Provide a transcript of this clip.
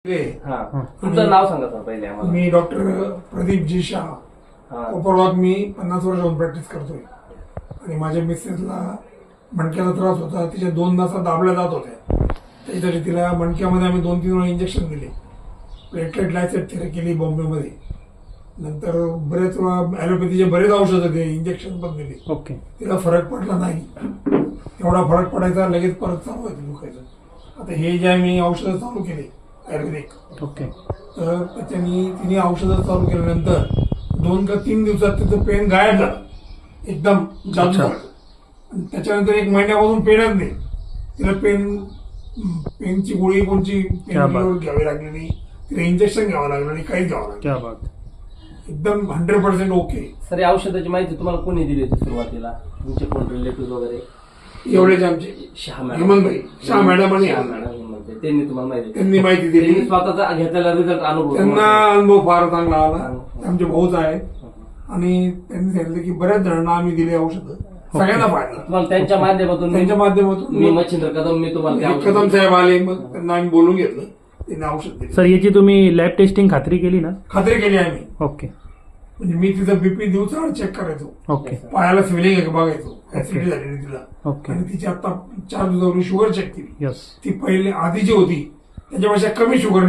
तुमचं नाव सांगा सर पहिले आम्हाला. मी डॉक्टर प्रदीप जी शाह कोपरगावात मी 50 वर्षाहून प्रॅक्टिस करतोय आणि माझ्या मिसेसला मणक्याचा त्रास होता. तिच्या 2 नसा दाबल्या जात होत्या. त्याच्यासाठी तिला मणक्यामध्ये आम्ही 2-3 वेळा इंजेक्शन दिले. प्लेटलेट लायसेट थेरपी केली बॉम्बेमध्ये. नंतर बरेच ॲलोपॅथीचे बरेच औषधं दिले, इंजेक्शन पण दिले. ओके. तिला फरक पडला नाही. एवढा फरक पडायचा लगेच परत चालू व्हायचं दुखायचं. आता हे जे आम्ही औषधं चालू केले आयुर्वेदिक, ओके, तर त्याच्यानी तिने औषधं चालू केल्यानंतर 2 का 3 दिवसात तिचं पेन गायब झालं एकदम जादू झालं. आणि त्याच्यानंतर 1 महिन्यापासून पेनच नाही. तिला पेनची गोळी कोणची घ्यावी लागली नाही, तिला इंजेक्शन घ्यावं लागलं नाही, काहीच घ्यावं लागलं. एकदम 100% ओके. सर या औषधाची माहिती तुम्हाला कोणी दिली होती सुरुवातीला? तुमचे कोण रिलेटिव्ह वगैरे? एवढेच आमचे हेमंतभाई शाह मॅडम आणि त्यांनी तुम्हाला माहिती त्यांनी माहिती दिली. स्वतःचा घेतलेला रिझल्ट अनुभव त्यांना अनुभव फार चांगला आला. आमचे भाऊच आहेत आणि त्यांनी सांगितलं की बऱ्याच जणांना आम्ही दिले औषधं, सगळ्यांना फायदा. तुम्हाला त्यांच्या माध्यमातून मी मच्छिंद्र कदम मी तुम्हाला कदम साहेब आले, मग त्यांना आम्ही बोलून घेतलं, त्यांनी औषध दिलं. सर याची तुम्ही लॅब टेस्टिंग खात्री केली ना? खात्री केली आम्ही. ओके. म्हणजे मी तिचं बीपी दिवसाआड चेक करायचो. ओके. पायाला स्वेलिंग आहे का बघायचो, ऍसिडिटी झालेली तिला. ओके. आणि तिची आता 4 दिवसावरून शुगर चेक केली. यस. ती पहिले आधी जी होती त्याच्यापेक्षा कमी शुगर